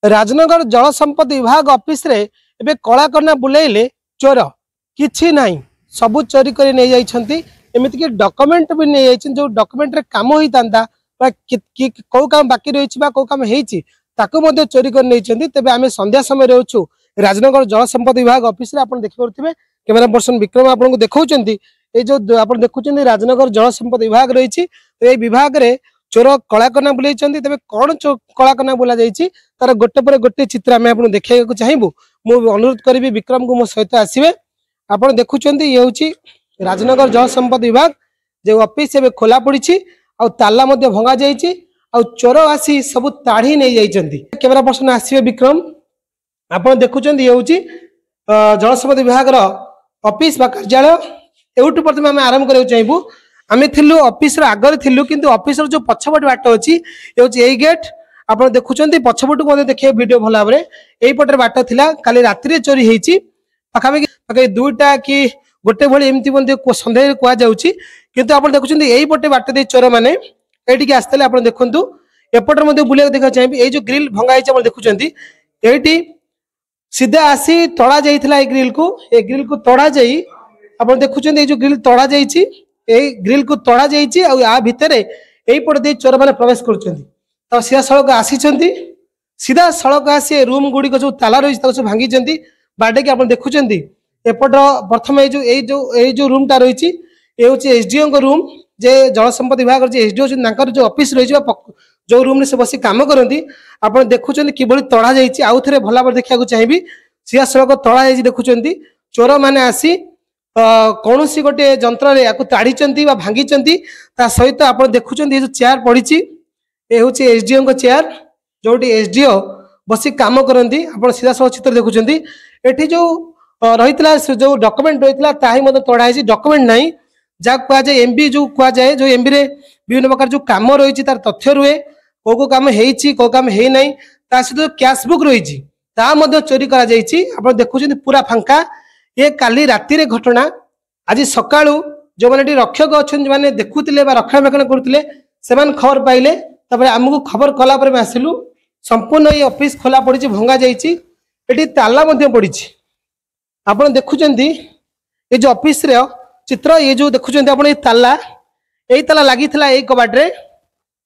राजनगर जल संपत्ति विभाग ऑफिस रे एबे कला करना बुलेइले चोर किछि नाही सबु चोरी कर नहीं जाइछंती। एमिति कि डॉक्यूमेंट भी नहीं जाइछन जो डॉक्यूमेंट रे काम होई तांदा बा को काम बाकी रहिछि बा को काम हेइछि ताको मध्ये चोरी कर नहीं छंती। तबे आमे संध्या समय रहउछु राजनगर जल संपत्ति विभाग ऑफिस रे आपण देखि परथिबे कैमरा पर्सन विक्रम आपण को देखौचंती। ए जो आपण देखुचंती राजनगर जल संपत्ति विभाग रहिछि तो ए विभाग रे चोर कलाकना बुलाइछंती। तबे कोन कलाकना बुला जाइछि तार गोटे पर गोटे चित्र आमे आपण देखैको चाहिबु। मु अनुरोध करिवि विक्रम को मो सहित आसीबे। आपण देखुचंती ये होछि राजनगर जल संपत्ति विभाग जे ऑफिस एबे खोला पड़िछि आ ताला मध्ये भंगा जाइछि आ चोर आसी सब ताड़ी नै जाइछंती। कैमरा पर्सन आसीबे विक्रम। आपण देखुचंती ये होछि जल संपत्ति विभाग रो ऑफिस बा कार्यालय। एउटु प्रथमे आमे आरंभ करियो चाहिबु। आमे थिलु ऑफिस रो आगर थिलु किंतु ऑफिस रो जो पछपट बाट अछि ए होछि एई गेट। आपण देखुचंती पछपट मध्ये देखिए वीडियो भला बरे एई पटर बाट थिला काली रात्रि चोरी हेछि पाखामे दुईटा कि गोटे भली एमती बंदे को संदेह को जाउछि किंतु आपण देखुचंती एई पटे बाट दे चोर माने एठी के आस्तले आपण देखंतु एपटर मध्ये बुले देखा चाहिबी। एई जो ग्रिल भंगा हेछि आपण देखुचंती एठी सीधा आसी तोड़ा जाइथिला ए ग्रिल को तोड़ा जाई आपण देखुचंती ए जो ग्रिल तोड़ा जाइछि ए ग्रिल को तोड़ा जाइछि आ या भितरे एई पटे दे चोर माने प्रवेश करछंती। तो सीधा सड़क आसीछंती सीधा सड़क आसी रूम गुडी को जो ताला रही ताको भांगी चंती बाडे के आपण देखुचंती। एपट प्रथम ए जो रूम टा रही ए होची एसडीओ को रूम जे जल संपत्ति विभाग जे एसडीओ नाकर जो ऑफिस रही जो रूम रे से बसी काम करंती आपण देखुचंती किबळी तोड़ा जाइछि। आउ थरे भला पर देखिया को चाहिबी सीधा सड़क तोड़ा जाइछि देखुचंती। चोर माने आसी कौनसी गोटे जंत्र रे याकु ताड़ीचंती बा भांगीचंती। ता सहित आपण देखुचंती जो चेयर पड़ीछि ए होची एसडीओ को चेयर जोटी एसडीओ बसी काम करंती। आपण सीधा सड़क चित्र देखुचंती एठी जो रहितला जो डॉक्यूमेंट रहितला ताही मते तोड़ा हेछि डॉक्यूमेंट नाही जा कुआ जाय एमबी जो कुआ जाय जो एमबी रे विभिन्न प्रकार जो काम रहिछि तार तथ्य रुए को काम हेइछि को काम हेइ नाही ता से कैश बुक रहिछि ता मते चोरी करा जाइछि। आपण देखुचंती पूरा फांका ये काली राति रे घटना। आज सकाळू जो माने रक्षक अछन माने देखुतिले बा रक्षणाबेक्षण करथिले सेमान खबर पाइले तबरे हमकु खबर कला पर आसिलु संपूर्ण ये ऑफिस खोला पड़िछि भंगा जाइछि एठी ताला मध्ये पड़िछि। आपण देखुचंती ये जो ऑफिस रे चित्र ये जो देखुचंती आपण ये ताला लागिथिला ए कबाट रे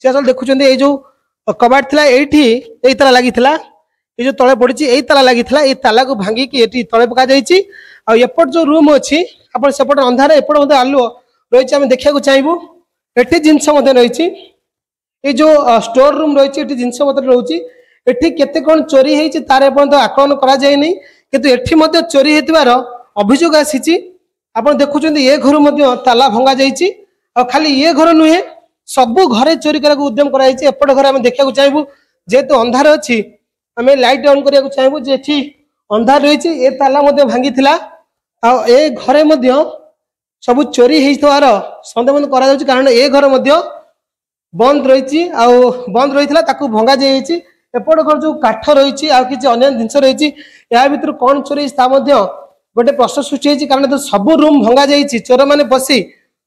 से असल देखुचंती ए जो कबाट थिला एठी ए ताला लागिथिला ये जो तळे पड़िछि ए ताला लागिथिला ए ताला को भांगी कि एठी तळे पका जाइछि। आ एपट जो रूम अछि आपण सेपट अंधार एपट मध्ये आलुओ रहिछि आमे देखिया को चाहिबो। एठी जिंस मध्ये रहिछि ए जो स्टोर रूम रहिछि एठी जिंस मध्ये रहउछि एठी केते कोन चोरी हेछि तार अपन तो आकलन करा जाय नै किंतु एठी मध्ये चोरी हेतिबार अभियोग आसीछि। आपण देखुचंती ए घर मध्ये ताला भंगा जाइछि आ खाली ये घर नुहे सबु घरे चोरी करा को उद्यम करा जाइछि। एपट घर आमे देखिया को चाहिबो जेतो अंधार अछि आमे लाइट ऑन करिया को चाहिबो जे एठी अंधार रहिछि ए ताला मध्ये भांगी थिला आ ए घरे मध्ये सबु चोरी हेइथवार संदेह करा जाउछि कारण ए घर मध्ये बंद रहिछि आ बंद रहिथिला ताकू भंगा जाइछि। एपट घर जो काठ रहिछि आ किछि अन्य जिंस रहिछि या भीतर कोन चोरी ता मध्ये गोटे प्रश्न सृष्टि हेछि कारण तो सबु रूम भंगा जाइछि चोर माने बसी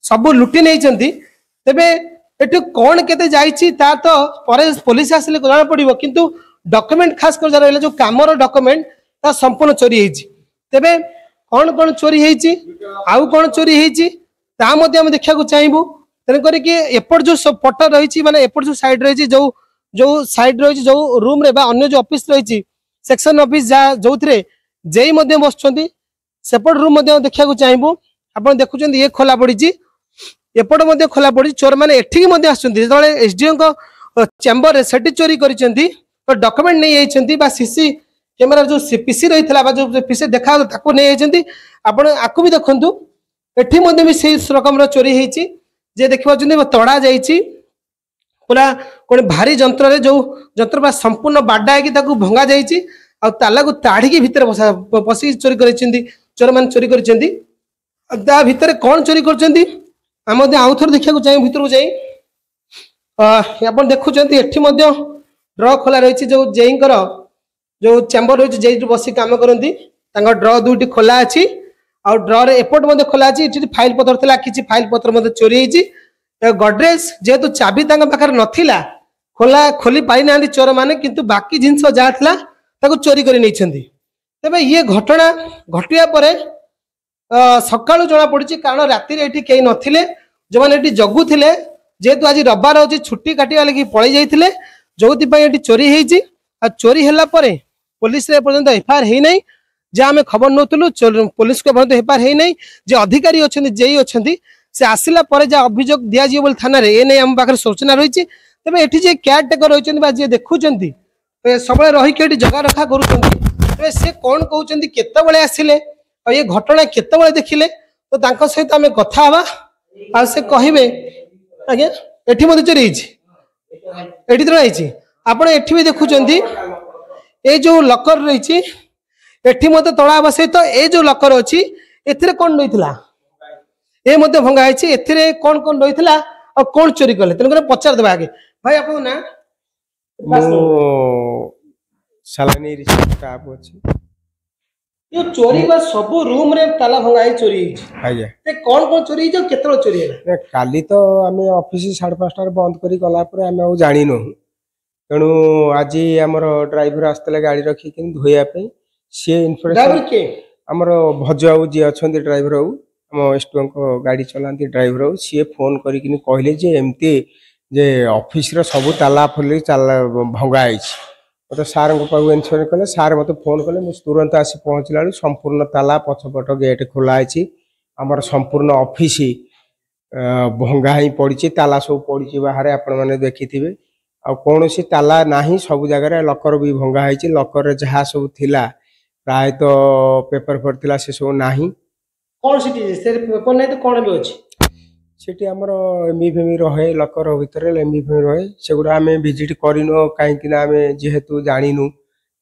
सबु लुटी नैचंती। तबे एठी कोन केते जाइछि ता तो परे पुलिस आसिले जाना पड़िबो किंतु डॉक्यूमेंट खास कर रहले जो कामर डॉक्यूमेंट ता संपूर्ण चोरी हेछि। तबे कोन कोन चोरी हेछि आउ कोन चोरी हेछि ता मध्ये हम देखिया को चाहिबो। तने करे कि एपट जो सब पट रहिछि माने एपट जो साइड रहिछि जो साइड रहिछि जो रूम रे बा अन्य जो ऑफिस रहिछि सेक्शन ऑफिस जा जोथरे जेई मध्ये बसचंती सेपट रूम मध्ये देखिया को चाहिबो। आपण देखुचंती ये खोला पड़िछि एपट मध्ये खोला पड़ि चोर माने एठी मध्ये आछंती जेतले एसडीओ को चेंबर रे सेठी चोरी करिसंती तो डॉक्यूमेंट नै आइछंती बा सीसी कैमरा जो पीसी रहितला बा जो पीसी देखा ताको नै आइछंती। आपण आकु भी देखंतु एठी मध्ये भी सेही रकम रो चोरी हेछि जे देखिबा जंदी तोड़ा जाइछि पूरा कोन भारी जंत्र रे जो जंत्र बा संपूर्ण बाडा कि ताको भंगा जाइछि आ ताला को ताड़ी के भीतर पसी चोरी करिसंती चोर मान चोरी करिसंती। ता भीतर कोन चोरी करचंती हम मध्ये आउथर देखिया को जाई भीतर को जाई आपण देखुचंती एठी मध्ये ड्रॉ खोला रहिछि जो जेईकर जो चेंबर रहिछि जेई बसी काम करंती तांगा ड्रॉ दुटी खोला अछि आ ड्रॉ रे एपट मध्ये खोला अछि इठी फाइल पत्र थिला किछि फाइल पत्र मध्ये चोरी हेछि। गडरेज जेतु चाबी तांगा पाखर नथिला खोली पाई ना चोर माने किंतु बाकी जिनस जहाँ थिला ताको चोरी कर नहीं तेबे ये घटना घटिया परे सकाळु जना पड़ी कारण राति ये कई नथिले जो मैंने ये जगुले जेहेतु आज रविवार होची छुट्टी काटिया लगी पड़े जाइए जो ये चोरी होती चोरी है पुलिस पर्यंत एफआईआर है नहीं जहाँ आम खबर नौलु पुलिस को पर्यंत एफआईआर है नहीं जे अधिकारी अच्छा जेई अच्छा से आसला जहाँ अभियोग दिज्व बोली थाना ए नहीं आम पाखे सूचना रही तेज ये केयर टेकर रही जी देखुं सब रही जगह रखा कर से कौन कहते केतबले आसिले ये घटना केतबले देखिले तो सहित आम कथा आ से कहे आज्ञा एठी मते चोरी एठी तो आपण एठी भी देखुं ये जो लकर रही एठी मते तड़ा सहित ये जो लकर अच्छी एथिरे कौन रही ये मते भंगा है एथिरे कौन कौन रही और कौन चोरी कले तेणुकर पचार देवा आगे भाई आप ना सालानी स्टाफ अछि यो चोरी बा सब रूम रे ताला भंगाई चोरी आज्ञा ते कौन कौन चोरी जो केतरो चोरी है काली तो आमे ऑफिस 5:30 बंद करी गला पर आमे आ जानि न तेणु आज आमर ड्राइवर आसतले गाड़ी रखी कि धोया पे सी ड्राइवर के आमर भजबाबू जी अच्छा ड्राइवर बाबू आम एसटुएम को गाड़ी चलाती ड्राइवर बाबू सी फोन करिकिनी कहले जे एमती जे ऑफिस रो सब ताला फुली ताला भंगा आइछ तो सार को पाऊ इन्श्योर कले सार मते फोन कले मु तुरंत आसी पहुंचला संपूर्ण ताला पछपट गेट खोला आइछि आमर संपूर्ण ऑफिस भंगा ही पड़ी ताला सब पड़ी बाहर आपण माने देखिथिबे आ कौन सी ताला नाही सब जगह लकर भी भंगा है लकर जहाँ सब थिला प्राय तो पेपर पर थिला से सब नाही कौन सी से पेपर नहीं तो कौन भी अछि सेठी हमर एमबीएम रहे लकर भीतर एमबीएम रहे सेगुडा आमे विजिट करिनो काहे कि ना आमे जेहेतु जानिनु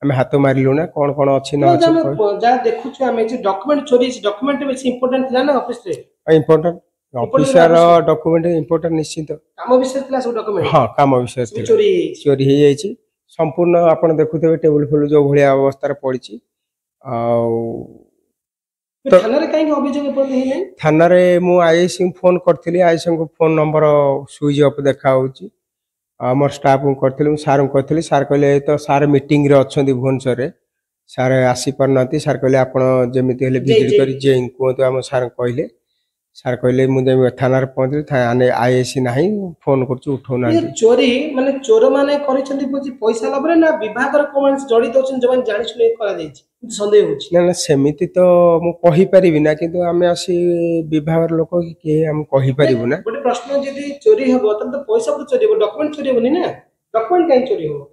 आमे हाथ मारिलु ना कौन कौन अछि ना अछि जा देखु छु आमे जे डॉक्यूमेंट चोरी डॉक्यूमेंट बेसी इंपोर्टेंट थिला ना ऑफिस रे इंपोर्टेंट ऑफिसर डॉक्यूमेंट इंपोर्टेंट निश्चित काम विषय थिला सब डॉक्यूमेंट हां काम विषय थिला चोरी हे जायछि संपूर्ण आपण देखुथबे टेबल फुल जो भलिया अवस्था रे पड़िछि आ थाना रे काई अभियोग पद हे नै थाना रे मु आईएससी फोन करथिली आईएससी को फोन नंबर स्विच ऑफ देखा होछि हमर स्टाफ को करथिली सार को करथिली सार कहले तो सार मीटिंग रे अछंती भुवनेश्वर रे सार आसी पर नथि सार कहले आपण जेमिति हेले विजिट करी जे को तो हम सार कहले सार कहले मु थाना रे पहुंचली थाने आईएससी नाही फोन करछु उठो ना चोरी माने चोर माने करिसंती पैसा लबरे ना विभाग रे कोन जड़ित होछन जवन जानि सुने करा जायछि संदेह होछि ना ना सेमिति तो मु कहि परिबि ना किंतु आमे आसी विभाग लोक के हम कहि परिबु ना गोटे प्रश्न जदी चोरी हबो त पैसा पर चोरी हबो डॉक्यूमेंट चोरी हबो ना डॉक्यूमेंट काई चोरी हबो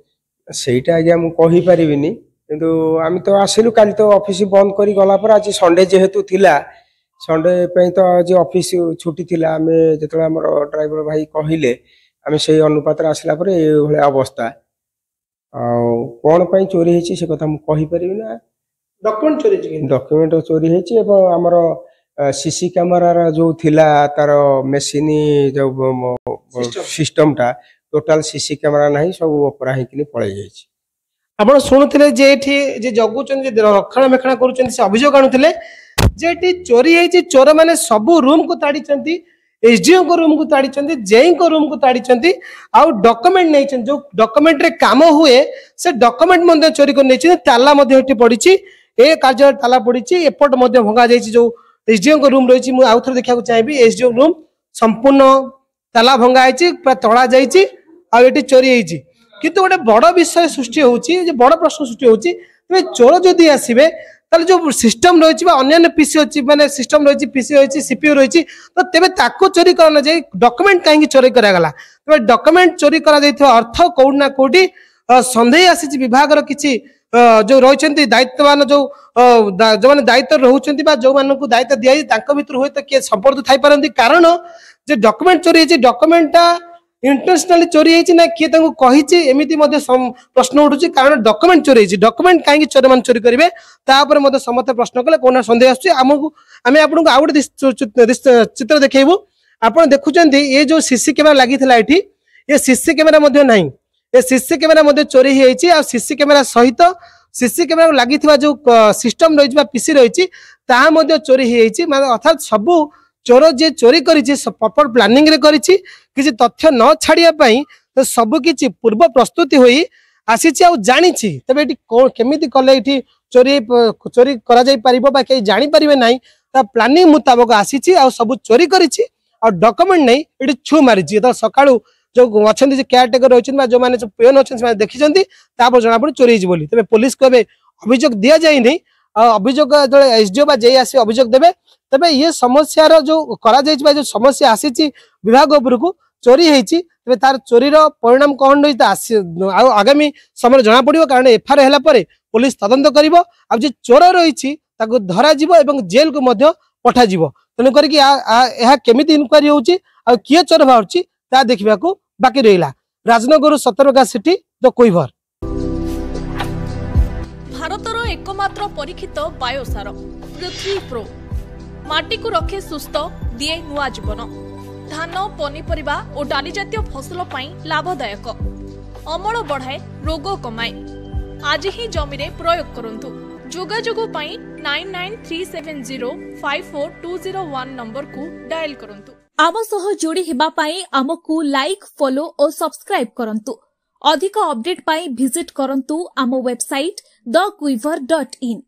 सेटा आज्ञा मु कहि परिबिनी किंतु आमी तो आसिलु काली तो ऑफिस बंद करी गला पर आज संडे जेहेतु थिला संडे पे तो आज ऑफिस छुट्टी थिला आमे जेतला हमर ड्राइवर भाई कहिले आमे सेही अनुपात रे आसिला पर ए भले अवस्था आ कोन पई चोरी हेछि से कथा मु कहि परिबि ना डॉक्यूमेंट चोरी हेछि एवं हमर सीसी कैमरा जो थिला तार मशीन जो सिस्टम टा टोटल सीसी कैमरा नाही सब ओपरा हे किनी पळे जायछि आपण सुनुथिले जे एठी जे जगुचन जे रक्षणाबेक्षण करूचन से अभियोग आनुथिले जे एठी चोरी हेछि चोर माने सब रूम को ताडिचंती एसडीओ को रूम को ताडिचंती जेई को रूम को ताडिचंती आ डॉक्यूमेंट नैचन जो डॉक्यूमेंट रे काम हुए से डॉक्यूमेंट मध्ये चोरी कर नैचन ताला मध्ये एठी पडिछि ए कार्य ताला पडिछि एपट मध्ये भंगा जायछि जो एसडीओ को रूम रहिछि मु आउथर देखा को चाहेबी एसडीओ रूम संपूर्ण ताला भंगा आइछि पूरा तोड़ा जायछि आ एठी चोरी हेछि किंतु गोटे बड़ विषय सृष्टि होछि जे बड़ प्रश्न सृष्टि होछि तबे चोर जदि आसीबे ताले जो सिस्टम रहिछि बा अन्य पीसी अछि माने सिस्टम रहिछि पीसी रहिछि सीपीयू रहिछि तो तेबे ताको चोरी करना जाय डॉक्यूमेंट काहे चोरी करा गला तबे डॉक्यूमेंट चोरी करा दैथो अर्थ कोउना कोटी संदेह आसी विभाग रो किछि जो रही दायित्ववान जो माने दायित्व रोचंती बा जो मानकु दायित्व दिया तांको भितर होय त के संपर्क थाई पारंती कारण जे डॉक्यूमेंट चोरी हेछि डॉक्यूमेंटटा इंटरनेशनली चोरी हेछि ना के तांको कहिछि एमिति मध्ये प्रश्न उठुछि कारण डॉक्यूमेंट चोरी हेछि डॉक्यूमेंट काहे चोर मान चोरी करिवे ता ऊपर मध्ये समस्त प्रश्न कले कोना संदेह आछी हमकु आमे आपनको आउट चित्र देखेबु आपण देखुचंती ये जो सीसी कैमरा लागिथिला एठी ये सीसी कैमरा मध्ये नाही ए सीसी कैमरा मध्ये चोरी हेछि आ सीसी कैमरा सहित सीसी कैमरा लागि जो सिस्टम रही पीसी रही ता मध्ये चोरी हेछि माने अर्थात सबु चोर जे चोरी करिछि प्रॉपर प्लानिंग रे करिछि किछि तथ्य न छाडिया पई तो सबकि पूर्व प्रस्तुति हुई आसी जानी तेरे केमी कले ये चोरी चोरी कर जानी पारे ना प्लानिंग मुताबक आसी सब चोरी कर डॉक्यूमेंट नहीं ये छु मारी सका जो अच्छा केयर टेकर रही जो मैंने पेन अच्छे देखी जना पड़ी चोरी बोली तेज पुलिस को अभियोग दि जाए अभियोग जो एसडीओ जे आस अभियोग देवे तेज ये समस्या जो जो समस्या आसी विभाग उपरकू चोरी होती तार चोरीर परिणाम कौन रही आगामी समय जना पड़ो कारण एफआईआर है पुलिस तदंत कर चोर रही धरा जेल को पठा तेणुक केमी इनक्वारी होची किए चोर बाहर ता देखा बाकी रहा राजनगर सतर्का सिटी द कुइभर भारतर एकमात्र परीक्षित बायोसार पृथ्वी प्रो माटी को रखे सुस्थ दिए नुआ जीवन धान पनीपरिबा और डाली जातीय फसल लाभदायक अमल बढ़ाए रोग कमाए आज ही जमी रे प्रयोग करंतु जोगाजोग 9937054201 नंबर को डायल करंतु आम सह जोड़ी हेबा पाई आमको लाइक फॉलो और सब्सक्राइब करंतु अधिक अपडेट पाई विजिट करंतु आम वेबसाइट thequiver.in